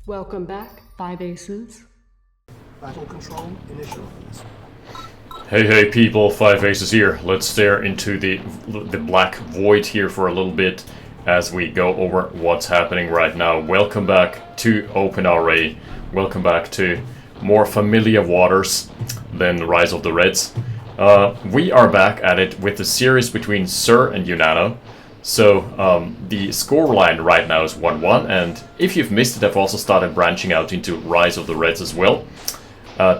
Welcome back, 5 Aces. Battle control initialized. Hey people, 5 Aces here. Let's stare into the black void here for a little bit as we go over what's happening right now. Welcome back to OpenRA. Welcome back to more familiar waters than Rise of the Reds. We are back at it with the series between Sir and Unano. So the scoreline right now is 1-1, and if you've missed it, I've also started branching out into Rise of the Reds as well.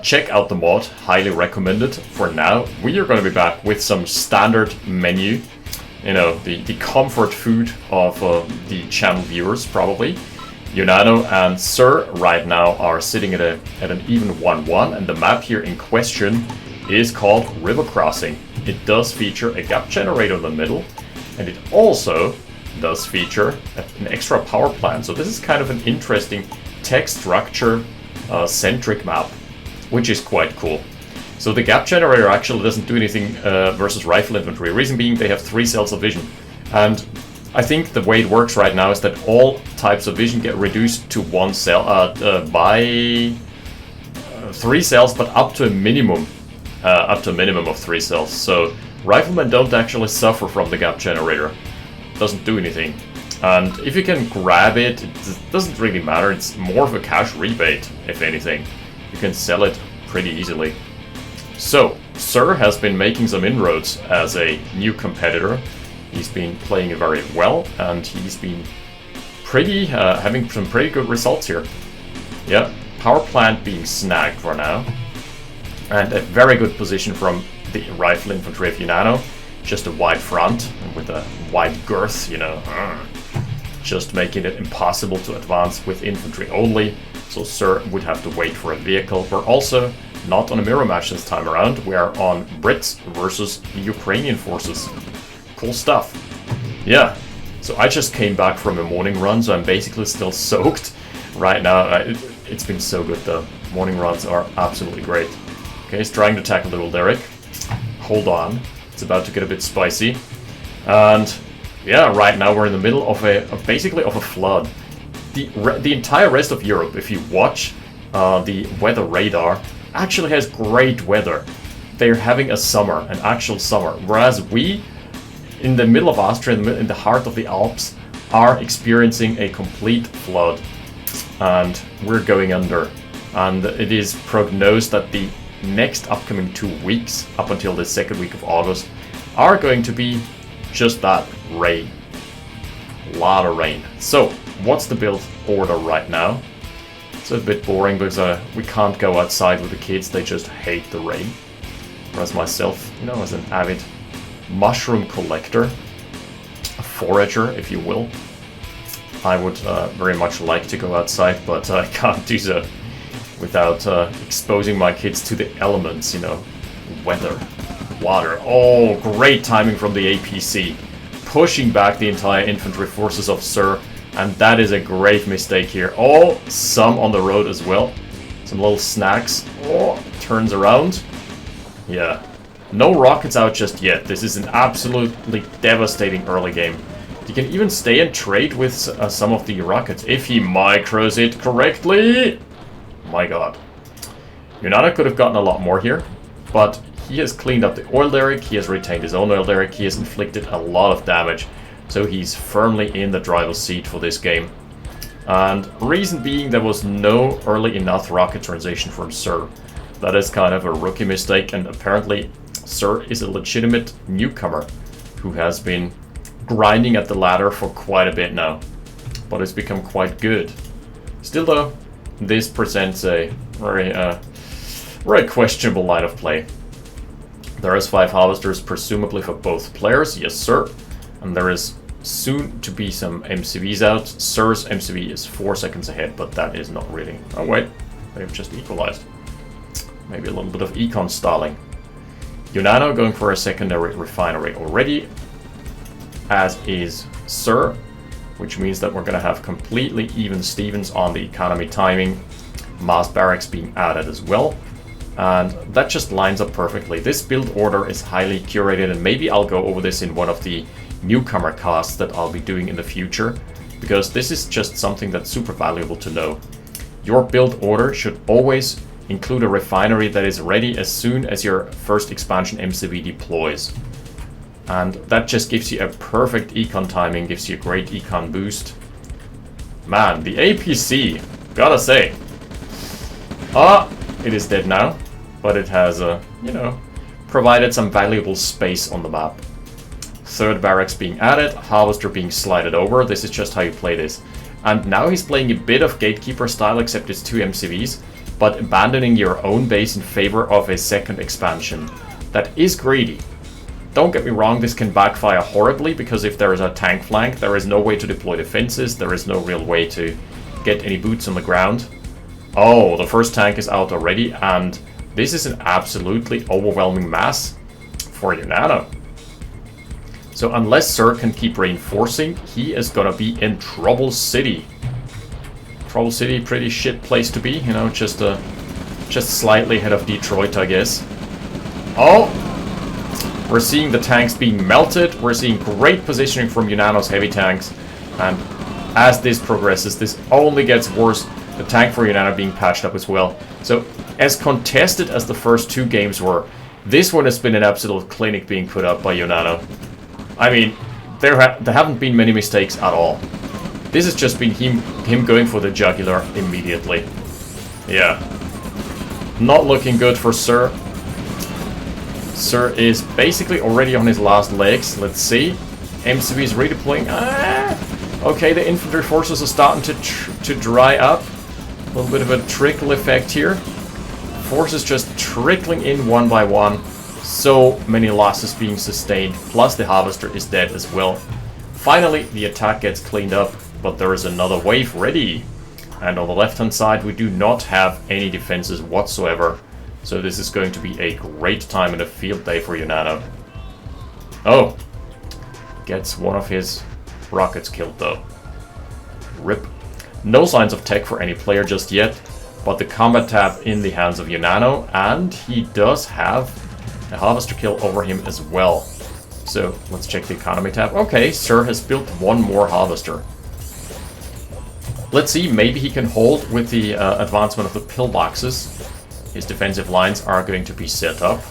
Check out the mod, highly recommended. For now, we are going to be back with some standard menu, you know, the comfort food of the channel viewers probably. Unano and Sir right now are sitting at an even 1-1, and the map here in question is called River Crossing. It does feature a gap generator in the middle, and it also does feature an extra power plant. So this is kind of an interesting tech structure centric map, which is quite cool. So the gap generator actually doesn't do anything versus rifle infantry. Reason being, they have 3 cells of vision. And I think the way it works right now is that all types of vision get reduced to 1 cell by 3 cells, but up to a minimum of 3 cells. So riflemen don't actually suffer from the gap generator. It doesn't do anything. And if you can grab it, it doesn't really matter. It's more of a cash rebate, if anything. You can sell it pretty easily. So, Sir has been making some inroads as a new competitor. He's been playing it very well, and he's been having some pretty good results here. Yeah, power plant being snagged for now. And a very good position from the rifle infantry of Unano. Just a wide front with a wide girth, you know, just making it impossible to advance with infantry only. So Sir would have to wait for a vehicle. We're also not on a mirror match this time around. We are on Brits versus the Ukrainian forces. Cool stuff. Yeah, so I just came back from a morning run, so I'm basically still soaked right now. It's been so good though. Morning runs are absolutely great. Okay, he's trying to tackle little Derek. Hold on, it's about to get a bit spicy. And yeah, right now we're in the middle of basically a flood. The entire rest of Europe, if you watch the weather radar, actually has great weather. They're having a summer, an actual summer, whereas we, in the middle of Austria, in the heart of the Alps, are experiencing a complete flood, and we're going under. And it is prognosed that the next upcoming 2 weeks, up until the 2nd week of August, are going to be just that, rain. A lot of rain. So, what's the build order right now? It's a bit boring because we can't go outside with the kids, they just hate the rain. Whereas myself, you know, as an avid mushroom collector, a forager, if you will, I would very much like to go outside, but I can't do so without exposing my kids to the elements, you know, weather, water. Oh, great timing from the APC, pushing back the entire infantry forces of Sir, and that is a great mistake here. Oh, some on the road as well, some little snacks. Oh, turns around. Yeah, no rockets out just yet. This is an absolutely devastating early game. You can even stay and trade with some of the rockets if he micros it correctly. My god. Unano could have gotten a lot more here, but he has cleaned up the oil derrick, he has retained his own oil derrick, he has inflicted a lot of damage, so he's firmly in the driver's seat for this game. And reason being, there was no early enough rocket transition from Sir. That is kind of a rookie mistake, and apparently Sir is a legitimate newcomer who has been grinding at the ladder for quite a bit now, but it's become quite good. Still though, this presents a very questionable line of play. There is 5 harvesters, presumably for both players, yes sir, and there is soon to be some MCVs out. Sir's MCV is 4 seconds ahead, but that is not really... Oh wait, they've just equalized. Maybe a little bit of econ stalling. Unano going for a secondary refinery already, as is Sir, which means that we're going to have completely even Stevens on the economy timing, mass barracks being added as well, and that just lines up perfectly. This build order is highly curated, and maybe I'll go over this in one of the newcomer casts that I'll be doing in the future, because this is just something that's super valuable to know. Your build order should always include a refinery that is ready as soon as your first expansion MCV deploys. And that just gives you a perfect econ timing, gives you a great econ boost. Man, the APC, gotta say. It is dead now, but it has, you know, provided some valuable space on the map. Third barracks being added, harvester being slided over. This is just how you play this. And now he's playing a bit of gatekeeper style, except it's 2 MCVs, but abandoning your own base in favor of a second expansion. That is greedy. Don't get me wrong, this can backfire horribly, because if there is a tank flank, there is no way to deploy defenses, there is no real way to get any boots on the ground. Oh, the first tank is out already, and this is an absolutely overwhelming mass for Unano. So unless Sir can keep reinforcing, he is gonna be in Trouble City. Trouble City, pretty shit place to be, you know, just slightly ahead of Detroit, I guess. Oh! We're seeing the tanks being melted, we're seeing great positioning from Unano's heavy tanks, and as this progresses, this only gets worse. The tank for Unano being patched up as well. So, as contested as the first 2 games were, this one has been an absolute clinic being put up by Unano. I mean, there haven't been many mistakes at all. This has just been him going for the jugular immediately. Yeah. Not looking good for Sir. Sir is basically already on his last legs. Let's see. MCV is redeploying. Okay, the infantry forces are starting to dry up. A little bit of a trickle effect here. Forces just trickling in one by one. So many losses being sustained, plus the harvester is dead as well. Finally, the attack gets cleaned up, but there is another wave ready. And on the left hand side, we do not have any defenses whatsoever. So this is going to be a great time and a field day for Unano. Oh, gets one of his rockets killed though. RIP. No signs of tech for any player just yet, but the combat tab in the hands of Unano, and he does have a harvester kill over him as well. So let's check the economy tab. Okay, Sir has built one more harvester. Let's see, maybe he can hold with the advancement of the pillboxes. His defensive lines are going to be set up.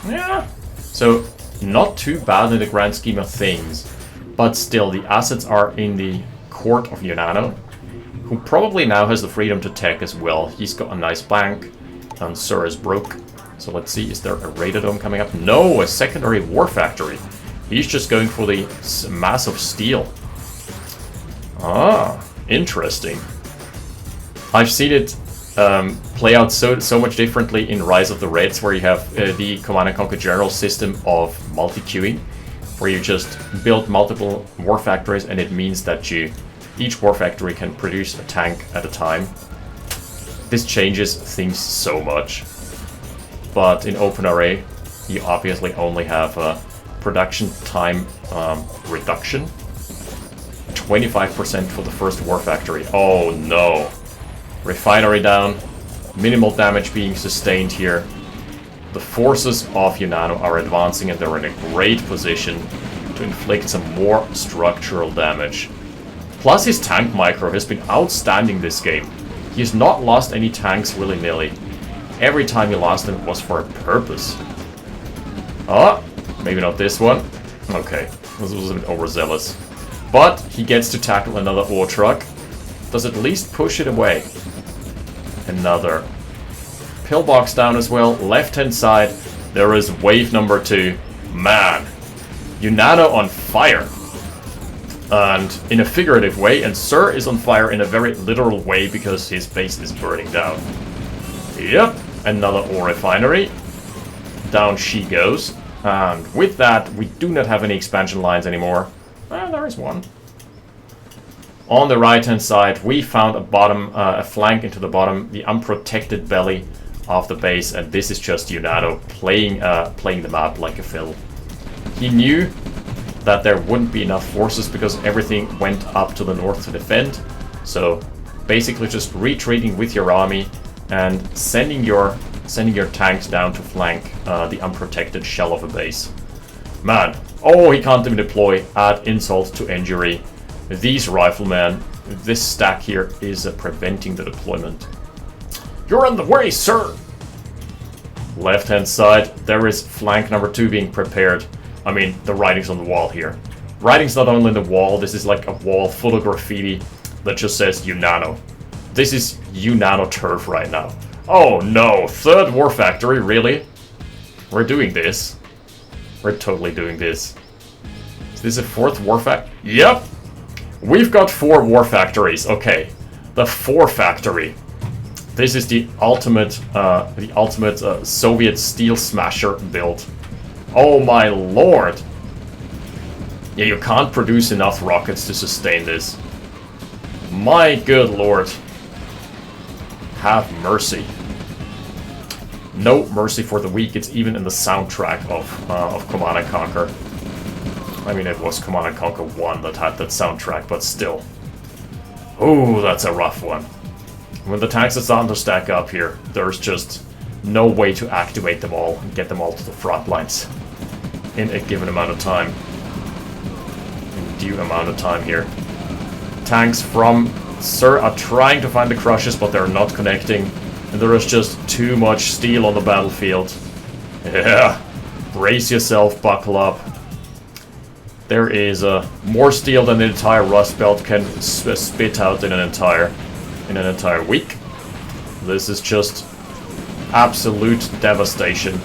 Yeah, so not too bad in the grand scheme of things, but still the assets are in the court of Unano, who probably now has the freedom to tech as well. He's got a nice bank, and Sir is broke. So let's see, is there a Radadome coming up? No, a secondary war factory. He's just going for the mass of steel. Ah, interesting. I've seen it play out so much differently in Rise of the Reds, where you have the Command & Conquer General system of multi-queuing, where you just build multiple war factories, and it means that each war factory can produce a tank at a time. This changes things so much. But in OpenRA, you obviously only have a production time reduction. 25% for the first war factory. Oh no. Refinery down. Minimal damage being sustained here. The forces of Unano are advancing, and they're in a great position to inflict some more structural damage. Plus his tank micro has been outstanding this game. He has not lost any tanks willy-nilly. Every time he lost them was for a purpose. Oh, maybe not this one. Okay, this was a bit overzealous. But he gets to tackle another ore truck. Does at least push it away. Another pillbox down as well. Left-hand side, there is wave number 2. Man, Unano on fire. And in a figurative way, and Sir is on fire in a very literal way because his base is burning down. Yep, another ore refinery. Down she goes. And with that, we do not have any expansion lines anymore. Well, there is one. On the right-hand side, we found a flank into the bottom, the unprotected belly of the base, and this is just Unano playing the map like a fiddle. He knew that there wouldn't be enough forces because everything went up to the north to defend. So basically just retreating with your army and sending your tanks down to flank the unprotected shell of a base. Man, oh, he can't even deploy. Add insult to injury. These riflemen this stack here is preventing the deployment. You're in the way, sir! Left hand side, there is flank number 2 being prepared. I mean, the writing's on the wall here. Writing's not only on the wall, this is like a wall full of graffiti that just says Unano. This is Unano turf right now. Oh no, 3rd war factory, really? We're doing this. We're totally doing this. Is this a 4th war factory? Yep! We've got 4 war factories, okay. The 4 factory. This is the ultimate Soviet steel smasher build. Oh my lord! Yeah, you can't produce enough rockets to sustain this. My good lord. Have mercy. No mercy for the weak. It's even in the soundtrack of Command & Conquer. I mean, it was Command & Conquer 1 that had that soundtrack, but still. Ooh, that's a rough one. When the tanks are starting to stack up here, there's just no way to activate them all and get them all to the front lines in a given amount of time. In due amount of time here. Tanks from Sir are trying to find the crushes, but they're not connecting. And there is just too much steel on the battlefield. Yeah. Brace yourself, buckle up. There is more steel than the entire Rust Belt can spit out in an entire week. This is just absolute devastation.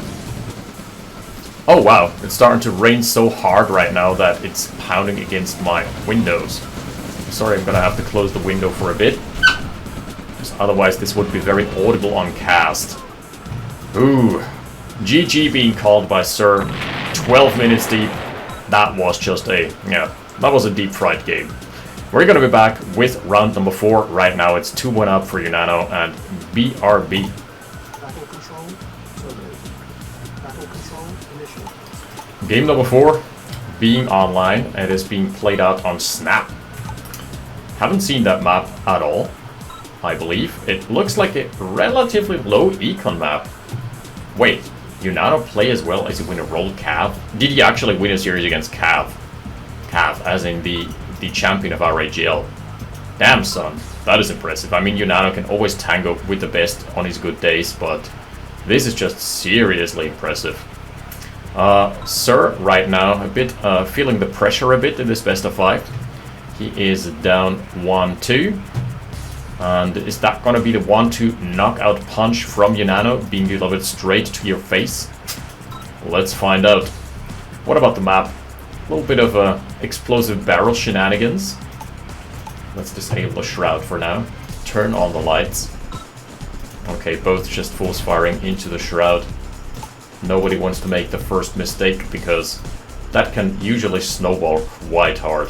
Oh wow, it's starting to rain so hard right now that it's pounding against my windows. Sorry, I'm gonna have to close the window for a bit. Otherwise this would be very audible on cast. Ooh. GG being called by Sir. 12 minutes deep. That was just that was a deep fried game. We're gonna be back with round number 4. Right now it's 2-1 up for Unano and BRB. Battle control terminated. Battle control initial. Game number 4 being online. It is being played out on Snap. Haven't seen that map at all, I believe. It looks like a relatively low econ map. Wait, Unano play as well as he win a roll Cav? Did he actually win a series against Cav? Cav, as in the champion of RAGL. Damn son, that is impressive. I mean, Unano can always tango with the best on his good days, but this is just seriously impressive. Sir, right now, a bit feeling the pressure a bit in this best of 5. He is down 1-2. And is that gonna be the 1-2 knockout punch from Unano, being delivered straight to your face? Let's find out. What about the map? A little bit of explosive barrel shenanigans. Let's disable the shroud for now. Turn on the lights. Okay, both just force firing into the shroud. Nobody wants to make the first mistake because that can usually snowball quite hard.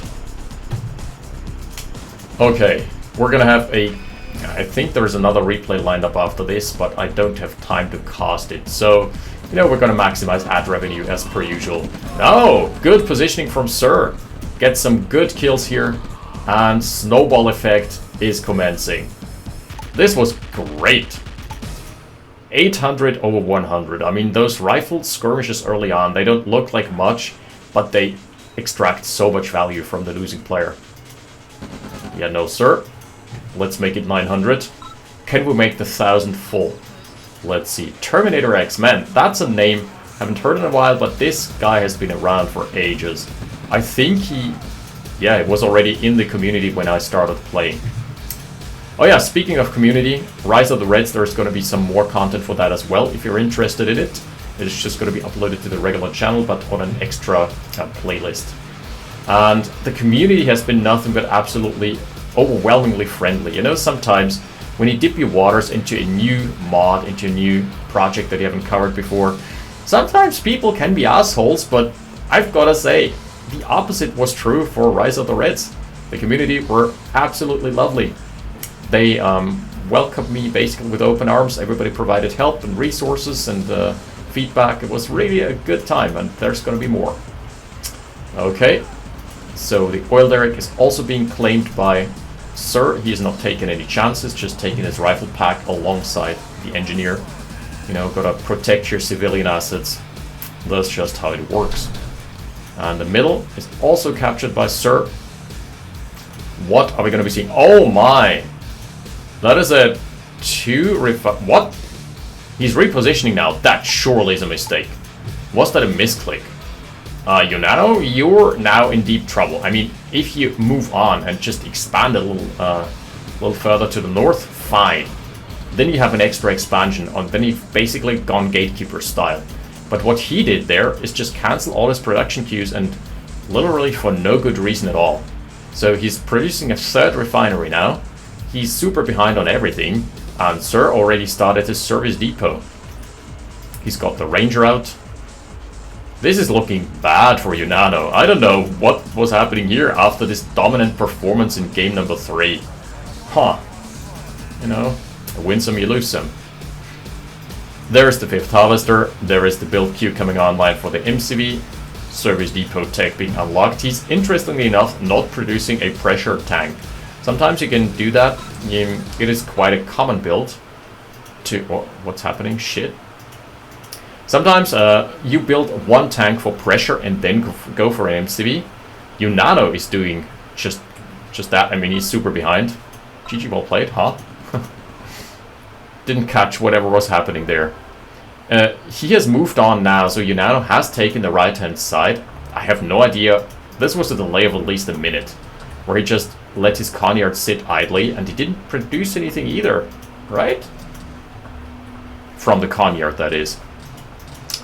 Okay, we're gonna have I think there's another replay lined up after this, but I don't have time to cast it. So, we're gonna maximize ad revenue as per usual. Oh, good positioning from Sir. Get some good kills here, and snowball effect is commencing. This was great. 800 over 100. I mean, those rifled skirmishes early on, they don't look like much, but they extract so much value from the losing player. Yeah, no sir. Let's make it 900. Can we make the 1000 full? Let's see. Terminator X. Man, that's a name. Haven't heard in a while, but this guy has been around for ages. I think it was already in the community when I started playing. Oh yeah, speaking of community, Rise of the Reds, there's going to be some more content for that as well. If you're interested in it, it's just going to be uploaded to the regular channel, but on an extra playlist. And the community has been nothing but absolutely overwhelmingly friendly. Sometimes when you dip your waters into a new mod, into a new project that you haven't covered before, sometimes people can be assholes, but I've got to say, the opposite was true for Rise of the Reds. The community were absolutely lovely. They welcomed me basically with open arms. Everybody provided help and resources and feedback. It was really a good time, and there's going to be more. Okay, so the oil derrick is also being claimed by Sir. He is not taking any chances, just taking his rifle pack alongside the engineer. Gotta protect your civilian assets. That's just how it works. And the middle is also captured by Sir. What are we going to be seeing? Oh my! That is a 2 what? He's repositioning now. That surely is a mistake. Was that a misclick? Unano, you're now in deep trouble. I mean, if you move on and just expand a little further to the north, fine. Then you have an extra expansion on. Then you've basically gone Gatekeeper style. But what he did there is just cancel all his production queues and literally for no good reason at all. So he's producing a 3rd refinery now. He's super behind on everything. And Sir already started his service depot. He's got the Ranger out. This is looking bad for Unano. I don't know what was happening here after this dominant performance in game number 3. Huh. You know, win some, you lose some. There's the 5th Harvester. There is the build queue coming online for the MCV. Service depot tech being unlocked. He's, interestingly enough, not producing a pressure tank. Sometimes you can do that. It is quite a common build to... what's happening? Shit. Sometimes you build one tank for pressure and then go for an MCV. Unano is doing just that. I mean, he's super behind. GG, well played, huh? Didn't catch whatever was happening there. He has moved on now, so Unano has taken the right-hand side. I have no idea. This was a delay of at least a minute, where he just let his Conyard sit idly, and he didn't produce anything either, right? From the Conyard, that is.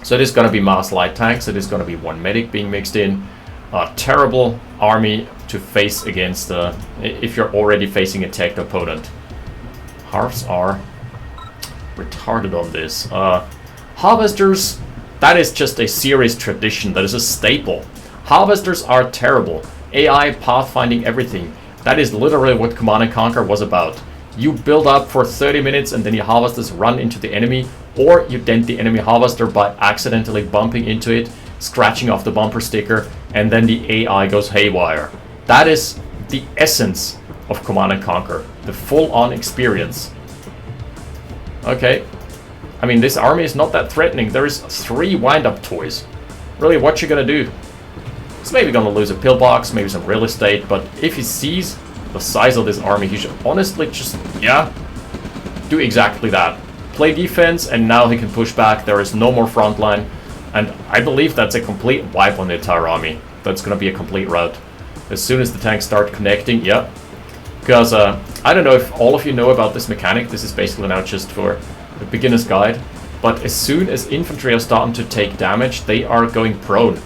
So it is going to be mass light tanks. It is going to be 1 medic being mixed in. A terrible army to face against if you're already facing a tech opponent. Harps are retarded on this. Harvesters, that is just a series tradition. That is a staple. Harvesters are terrible. AI, pathfinding, everything. That is literally what Command & Conquer was about. You build up for 30 minutes and then your harvesters run into the enemy, or you dent the enemy harvester by accidentally bumping into it, scratching off the bumper sticker, and then the AI goes haywire. That is the essence of Command & Conquer, the full-on experience. Okay, I mean, this army is not that threatening. There is 3 wind-up toys. Really, what you gonna do? He's maybe gonna lose a pillbox, maybe some real estate, but if he sees the size of this army, he should honestly just, yeah, do exactly that. Play defense, and now he can push back. There is no more front line, and I believe that's a complete wipe on the entire army. That's gonna be a complete rout. As soon as the tanks start connecting, yeah. Because, I don't know if all of you know about this mechanic. This is basically now just for the beginner's guide. But as soon as infantry are starting to take damage, they are going prone,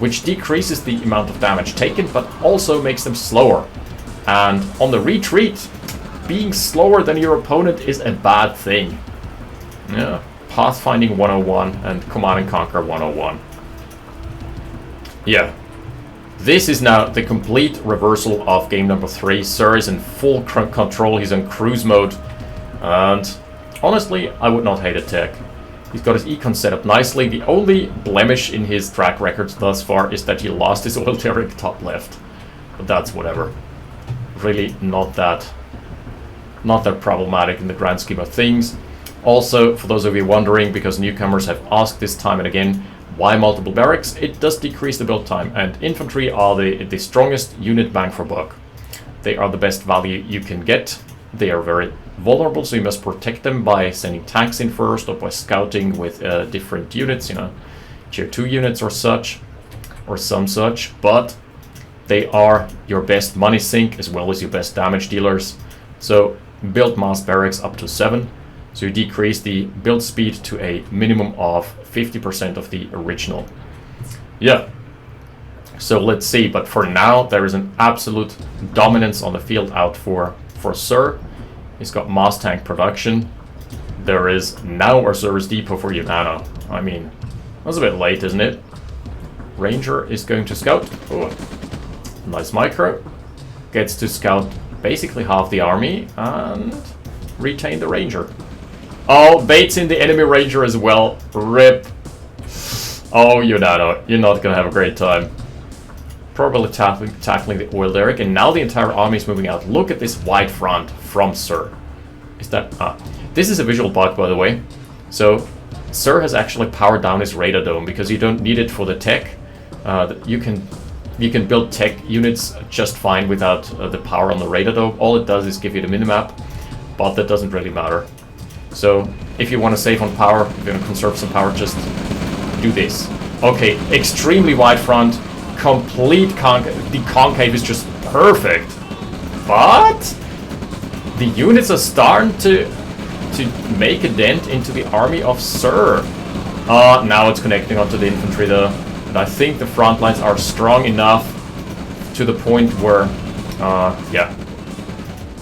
which decreases the amount of damage taken, but also makes them slower. And on the retreat, being slower than your opponent is a bad thing. Yeah, Pathfinding 101 and Command & Conquer 101. Yeah. This is now the complete reversal of game number 3. Sir is in full control, he's in cruise mode. And honestly, I would not hate a tech. He's got his econ set up nicely. The only blemish in his track records thus far is that he lost his oil derrick top left. But that's whatever. Really not that problematic in the grand scheme of things. Also, for those of you wondering, because newcomers have asked this time and again, why multiple barracks? It does decrease the build time, and infantry are the strongest unit bang for buck. They are the best value you can get. They are very vulnerable, so you must protect them by sending tanks in first, or by scouting with different units, you know, tier 2 units or such, or some such, but they are your best money sink as well as your best damage dealers. So build mass barracks up to 7. So you decrease the build speed to a minimum of 50% of the original. Yeah. So let's see. But for now, there is an absolute dominance on the field out for Sir. He's got mass tank production. There is now a service depot for Unano. I mean, that's a bit late, isn't it? Ranger is going to scout. Oh, nice micro. Gets to scout basically half the army and retain the Ranger. Oh, baits in the enemy Ranger as well. RIP. Oh, Unano, you're not gonna have a great time. Probably tackling the oil derrick, and now the entire army is moving out. Look at this wide front from Sir. Is that... this is a visual bug, by the way. So, Sir has actually powered down his radar dome, because you don't need it for the tech. You can You can build tech units just fine without the power on the radar though. All it does is give you the minimap, but that doesn't really matter. So if you want to save on power, you're going to conserve some power, just do this. Okay, extremely wide front, complete concave. The concave is just perfect. But the units are starting to make a dent into the army of Sir. Now it's connecting onto the infantry though. And I think the front lines are strong enough to the point where, yeah,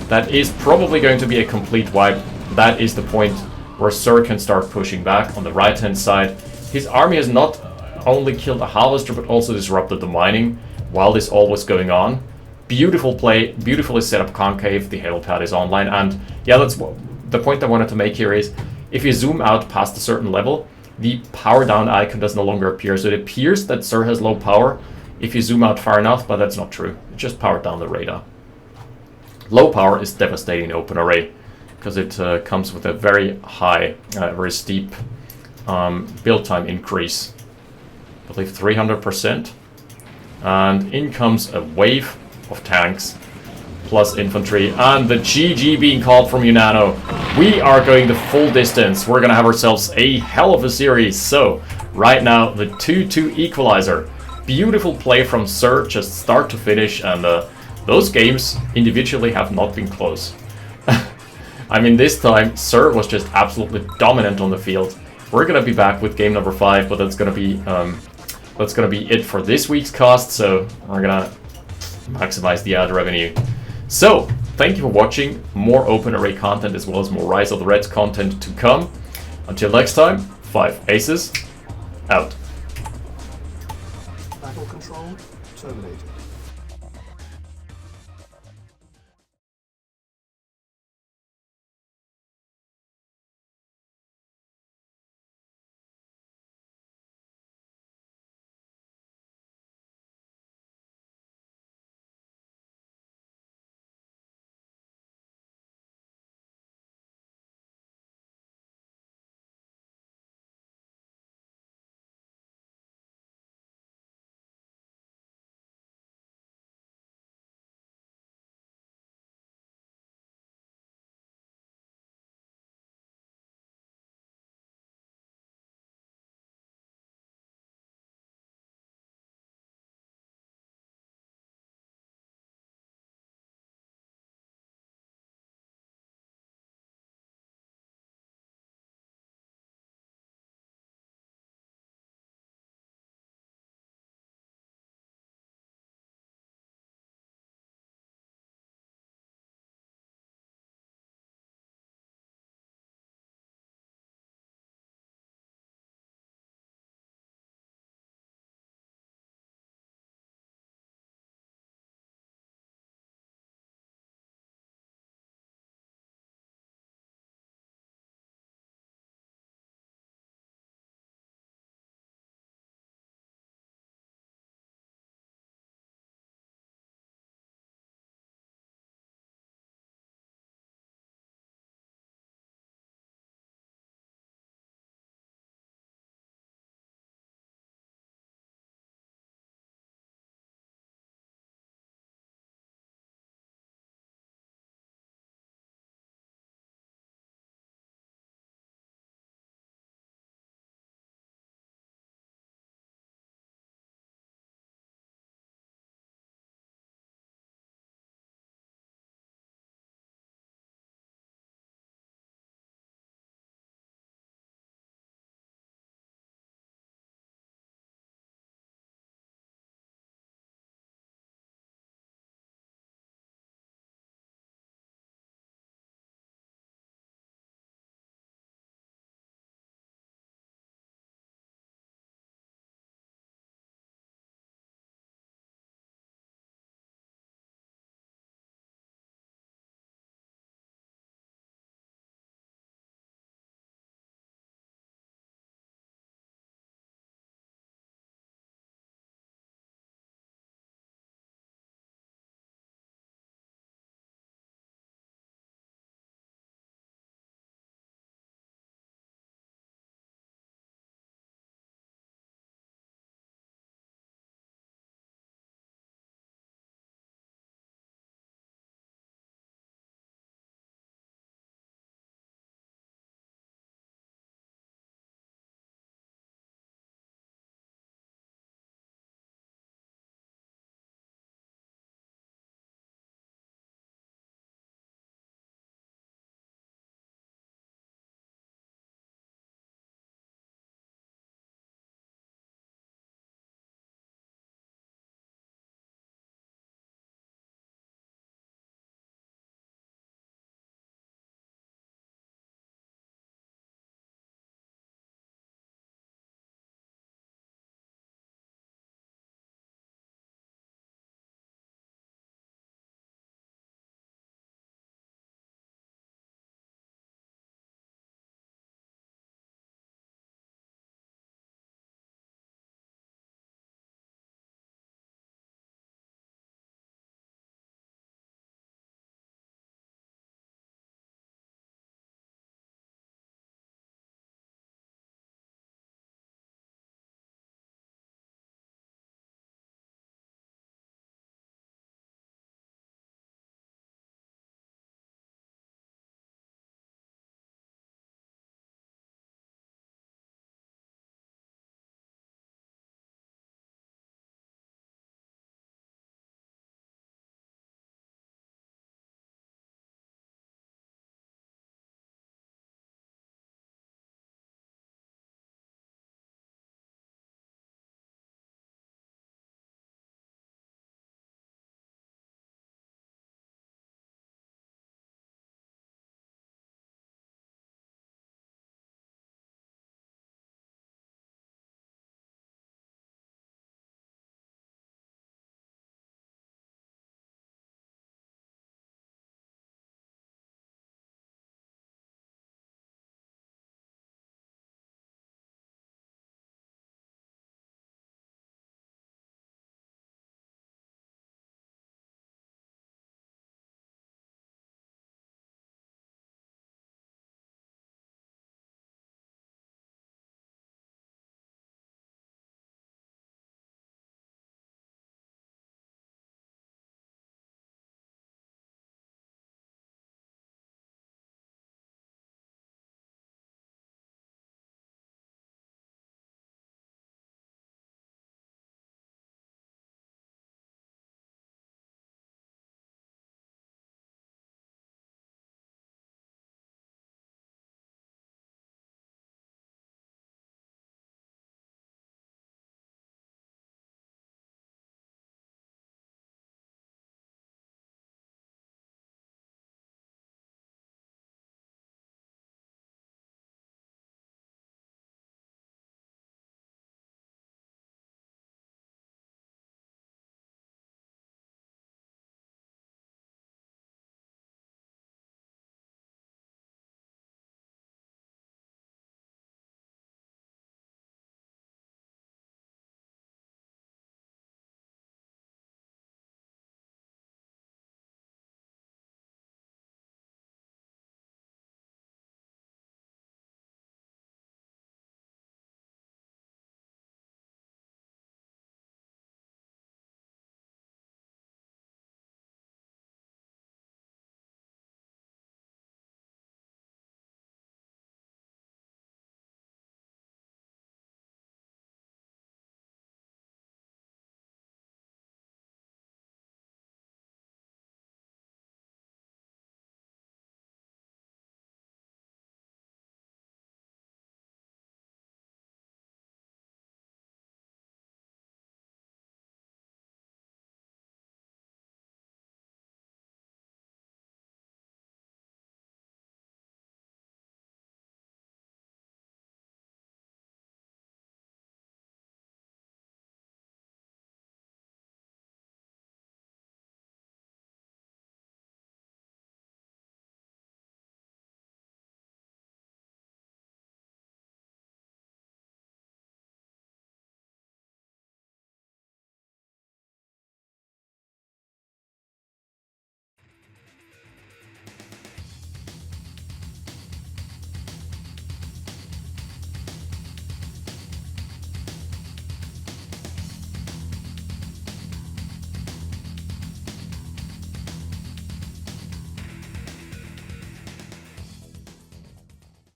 that is probably going to be a complete wipe. That is the point where Sir can start pushing back on the right-hand side. His army has not only killed a harvester, but also disrupted the mining while this all was going on. Beautiful play, beautifully set up concave, the helipad is online, and yeah, that's the point I wanted to make here is, if you zoom out past a certain level, the power down icon does no longer appear, so it appears that Sir has low power if you zoom out far enough, but that's not true. It just powered down the radar. Low power is devastating in OpenRA, because it comes with a very high, very steep build time increase. I believe 300%. And in comes a wave of tanks plus infantry, and the GG being called from Unano. We are going the full distance. We're gonna have ourselves a hell of a series. So right now the 2-2 equalizer. Beautiful play from Sir, just start to finish, and those games individually have not been close. I mean, this time Sir was just absolutely dominant on the field. We're gonna be back with game number 5, but that's gonna be it for this week's cast. So we're gonna maximize the ad revenue. So thank you for watching. More OpenRA content as well as more Rise of the Reds content to come. Until next time, 5 Aces out. Battle control terminated.